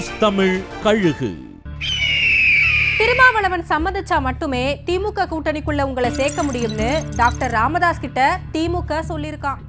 News Tamil கழுகு. திருமாவளவன் சம்மதிச்சா மட்டுமே திமுக கூட்டணிக்குள்ள உங்களை சேர்க்க முடியும்னு டாக்டர் ராமதாஸ் கிட்ட திமுக சொல்லியிருக்கான்.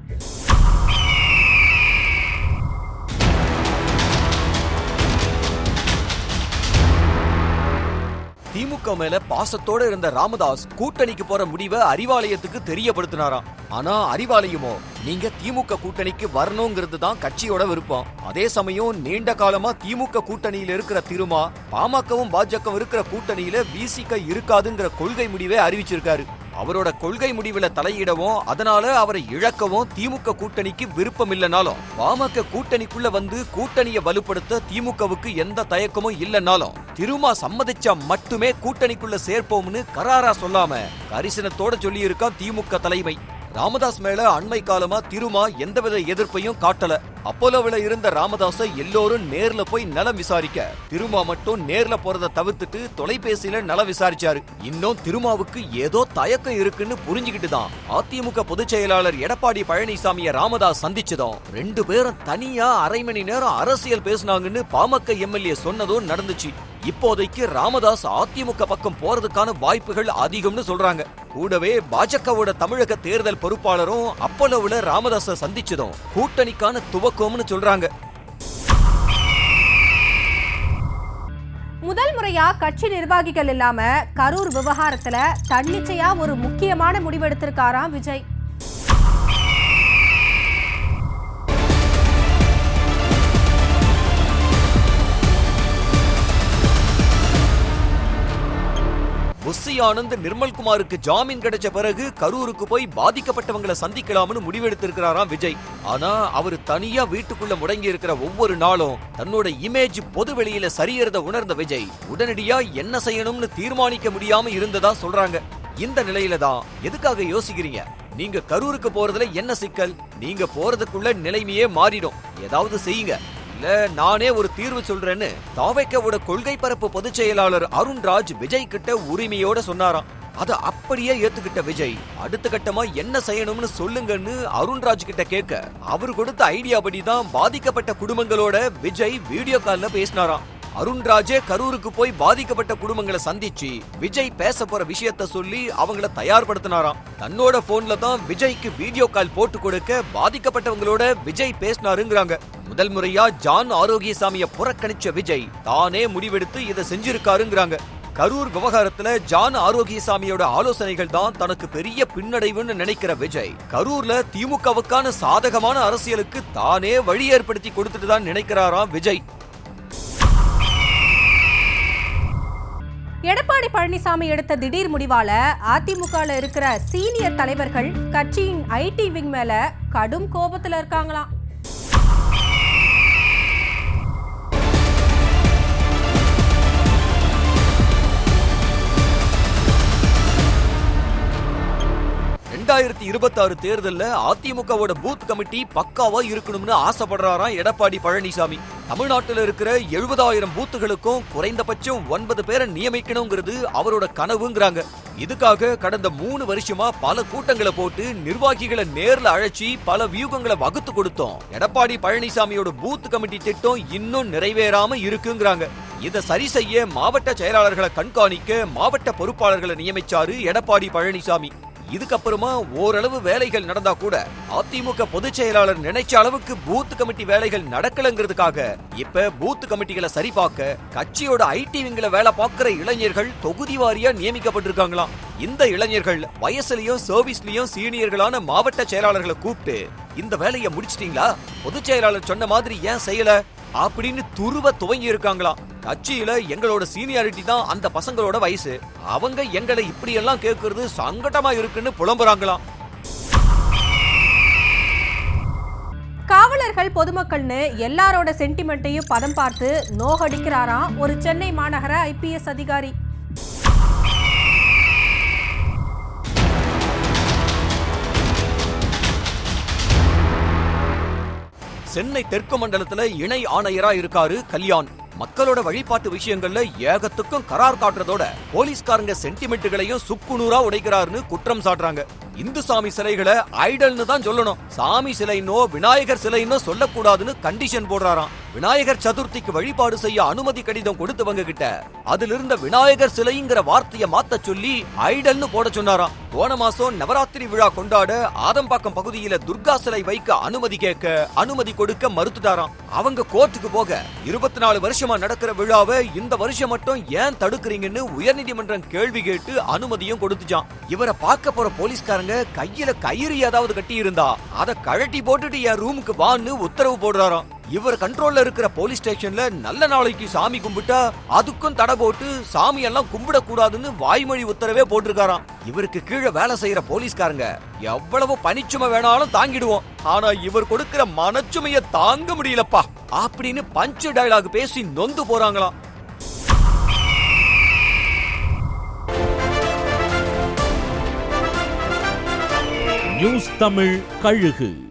திமுக மேல பாசத்தோட இருந்த ராமதாஸ் கூட்டணிக்கு போற முடிவை அறிவாலயத்துக்கு தெரியப்படுத்தினாராம். ஆனா அறிவாலயமோ நீங்க திமுக கூட்டணிக்கு வரணுங்கிறது தான் கட்சியோட விருப்பம். அதே சமயம் நீண்ட காலமா திமுக கூட்டணியில இருக்கிற திருமா பாமகவும் பாஜகவும் இருக்கிற கூட்டணியில விசிக இருக்காதுங்கிற கொள்கை முடிவை அறிவிச்சிருக்காரு. அவரோட கொள்கை முடிவுல தலையிடவும் அதனால அவரை இழக்கவும் திமுக கூட்டணிக்கு விருப்பம் இல்லைனாலும் பாமக கூட்டணிக்குள்ள வந்து கூட்டணியை வலுப்படுத்த திமுகவுக்கு எந்த தயக்கமும் இல்லைனாலும் திருமா சம்மதிச்சா மட்டுமே கூட்டணிக்குள்ள சேர்ப்போம்னு கராரா சொல்லாம கரிசனத்தோட சொல்லி இருக்கான் திமுக தலைமை. ராமதாஸ் மேல அண்மை காலமா திருமா எந்தவித எதிர்ப்பையும் காட்டல. அப்போலோவில இருந்த ராமதாஸை எல்லோரும் நேர்ல போய் நலம் விசாரிக்க திருமா மட்டும் நேர்ல போறத தவிர்த்துட்டு தொலைபேசியில நலம் விசாரிச்சாரு. இன்னும் திருமாவுக்கு ஏதோ தயக்கம் இருக்குன்னு புரிஞ்சுக்கிட்டு தான் அதிமுக பொதுச் செயலாளர் எடப்பாடி பழனிசாமியை ராமதாஸ் சந்திச்சதும் ரெண்டு பேரும் தனியா அரை மணி நேரம் அரசியல் பேசினாங்கன்னு பாமக எம்எல்ஏ சொன்னதும் நடந்துச்சு. இப்போதைக்கு ராமதாஸ் அதிமுக பக்கம் போறதுக்கான வாய்ப்புகள் அதிகம்னு சொல்றாங்க. கூடவே பாஜகவோட தமிழக தேர்தல் பொறுப்பாளரும் அப்போலோவில ராமதாஸ சந்திச்சதும் கூட்டணிக்கான துவக்கம்னு சொல்றாங்க. முதல் முறையா கட்சி நிர்வாகிகள் இல்லாம கரூர் விவகாரத்துல தன்னிச்சையா ஒரு முக்கியமான முடிவெடுத்திருக்காராம் விஜய். புஸ்ஸி ஆனந்த் நிர்மல்குமாருக்கு ஜாமீன் கிடைச்ச பிறகு கரூருக்கு போய் பாதிக்கப்பட்டவங்களை சந்திக்கலாம்னு முடிவெடுத்திருக்கிறாராம் விஜய். ஆனா அவரு தனியா வீட்டுக்குள்ள முடங்கி இருக்கிற ஒவ்வொரு நாளும் தன்னோட இமேஜ் பொது வெளியில சரியறத உணர்ந்த விஜய் உடனடியா என்ன செய்யணும்னு தீர்மானிக்க முடியாம இருந்ததா சொல்றாங்க. இந்த நிலையில தான் எதுக்காக யோசிக்கிறீங்க? நீங்க கரூருக்கு போறதுல என்ன சிக்கல்? நீங்க போறதுக்குள்ள நிலைமையே மாறிடும். ஏதாவது செய்யுங்க. நானே ஒரு தீர்வு சொல்றேன்னு தாவேக்காவோட கொள்கை பரப்பு பொதுச் செயலாளர் அருண்ராஜ் விஜய் கிட்ட உரிமையோட சொன்னாராம். அத அப்படியே ஏத்துக்கிட்ட விஜய் அடுத்த கட்டமா என்ன செய்யணும்னு சொல்லுங்கன்னு அருண்ராஜ் கிட்ட கேட்க அவர் கொடுத்த ஐடியா படிதான் பாதிக்கப்பட்ட குடும்பங்களோட விஜய் வீடியோ கால்ல பேசினாராம். அருண்ராஜே கரூருக்கு போய் பாதிக்கப்பட்ட குடும்பங்களை சந்திச்சு விஜய் பேச போற விஷயத்த சொல்லி அவங்கள தயார்படுத்தினாராம். தன்னோட போன்ல தான் விஜய்க்கு வீடியோ கால் போட்டு கொடுக்க பாதிக்கப்பட்டவங்களோட விஜய் பேசினாருங்கிறாங்க. முதல் முறையா ஜான் ஆரோக்கியசாமிய புறக்கணிச்ச விஜய் தானே முடிவெடுத்து இதை செஞ்சிருக்காருங்கிறாங்க. கரூர் விவகாரத்துல ஜான் ஆரோக்கியசாமியோட ஆலோசனைகள் தான் தனக்கு பெரிய பின்னடைவுன்னு நினைக்கிற விஜய் கரூர்ல திமுகவுக்கான சாதகமான அரசியலுக்கு தானே வழி ஏற்படுத்தி கொடுத்துட்டு தான் நினைக்கிறாராம் விஜய். எடப்பாடி பழனிசாமி எடுத்த திடீர் முடிவால அதிமுக இருக்கிற சீனியர் தலைவர்கள் கட்சியின் ஐடி விங் மேல கடும் கோபத்துல இருக்காங்களாம். தேர்தல்ல அதிமுகவோட பூத் கமிட்டி பக்காவா இருக்கணும்னு ஆசைப்படுறாராம் எடப்பாடி பழனிசாமி. தமிழ்நாட்டில் இருக்கிற 70,000 பூத்துகளுக்கும் குறைந்தபட்சம் 9 பேரை நியமிக்கணுங்கிறது அவரோட கனவுங்கிறாங்க. இதுக்காக கடந்த 3 வருஷமா பல கூட்டங்களை போட்டு நிர்வாகிகளை நேர்ல அழைச்சி பல வியூகங்களை வகுத்து கொடுத்தோம். எடப்பாடி பழனிசாமியோட பூத் கமிட்டி திட்டம் இன்னும் நிறைவேறாம இருக்குங்கிறாங்க. இதை சரி செய்ய மாவட்ட செயலாளர்களை கண்காணிக்க மாவட்ட பொறுப்பாளர்களை நியமிச்சாரு எடப்பாடி பழனிசாமி. இதுக்கப்புறமா ஓரளவு வேலைகள் நடந்தா கூட அதிமுக பொதுச் செயலாளர் நினைச்ச அளவுக்கு பூத் கமிட்டி வேலைகள் நடக்கலங்கிறதுக்காக இப்ப பூத் கமிட்டிகளை சரிபார்க்க கட்சியோட ஐடி விங்ல வேலை பார்க்கிற இளைஞர்கள் தொகுதி வாரியா நியமிக்கப்பட்டிருக்காங்களாம். இந்த இளைஞர்கள் வயசுலயும் சர்வீஸ்லயும் சீனியர்களான மாவட்ட செயலாளர்களை கூப்பிட்டு இந்த வேலையை முடிச்சிட்டீங்களா, பொதுச் செயலாளர் சொன்ன மாதிரி ஏன் செய்யல அப்படின்னு துருவ துவங்கி இருக்காங்களாம். கட்சியில எங்களோட சீனியாரிட்டி தான் அந்த பசங்களோட வயசு, அவங்க எங்களை இப்படி எல்லாம் கேட்கறது சங்கடமா இருக்குன்னு புலம்புறாங்களாம். காவலர்கள் பொதுமக்கள்னு எல்லாரோட சென்டிமெண்ட்டையும் பதம் பார்த்து நோகடிக்கிறாராம் ஒரு சென்னை மாநகர IPS அதிகாரி. சென்னை தெற்கு மண்டலத்துல இணை ஆணையரா இருக்காரு கல்யாண். மக்களோட வழிபாட்டு விஷயங்கள்ல ஏகத்துக்கும் கரார் காட்டுறதோட போலீஸ்காரங்க சென்டிமெண்ட்டுகளையும் சுக்குநூறா உடைக்கிறாருன்னு குற்றம் சாட்டுறாங்க. இந்து சாமி சிலைகளை ஐடல்னு தான் சொல்லணும். சாமி சிலைன்னோ விநாயகர் சிலைன்னோ சொல்லக்கூடாதுன்னு கண்டிஷன் போடுறாராம். விநாயகர் சதுர்த்திக்கு வழிபாடு செய்ய அனுமதி கடிதம் கொடுத்தவங்க கிட்ட அதுல இருந்த விநாயகர் சிலைங்கிற வார்த்தையை மாத்த சொல்லி ஐடல்னு போட சொன்னாராம். போன மாசம் நவராத்திரி விழா கொண்டாட ஆதம்பாக்கம் பகுதியில துர்கா சிலை வைக்க அனுமதி கேட்க அனுமதி கொடுக்க மறுத்துட்டாராம். அவங்க கோர்ட்டுக்கு போக 24 வருஷமா நடக்கிற விழாவை இந்த வருஷம் மட்டும் ஏன் தடுக்கிறீங்கன்னு உயர்நீதிமன்றம் கேள்வி கேட்டு அனுமதியும் கொடுத்துச்சான். இவரை பார்க்க போற போலீஸ்காரங்க கையில கயிறு ஏதாவது கட்டி இருந்தா அதை கழட்டி போட்டுட்டு என் ரூமுக்கு வான்னு உத்தரவு போடுறாராம். இவர் கண்ட்ரோல்ல இருக்கிற போலீஸ் ஸ்டேஷன்ல நல்ல நாளைக்கு சாமி கும்பிட்டா அதுக்கும் தடை போட்டு சாமி எல்லாம் கும்பிடக்கூடாதுன்னு வாய்மொழி உத்தரவே போட்டிருக்காராம். இவருக்கு கீழே வேலை செய்யற போலீஸ்காரங்க எவ்வளவு பனிச்சுமை வேணாலும் தாங்கிடுவோம், ஆனா இவர் கொடுக்கிற மனச்சுமைய தாங்க முடியலப்பா அப்படின்னு பஞ்சு டயலாக் பேசி நொந்து போறாங்களாம். நியூஸ் தமிழ் கழுகு.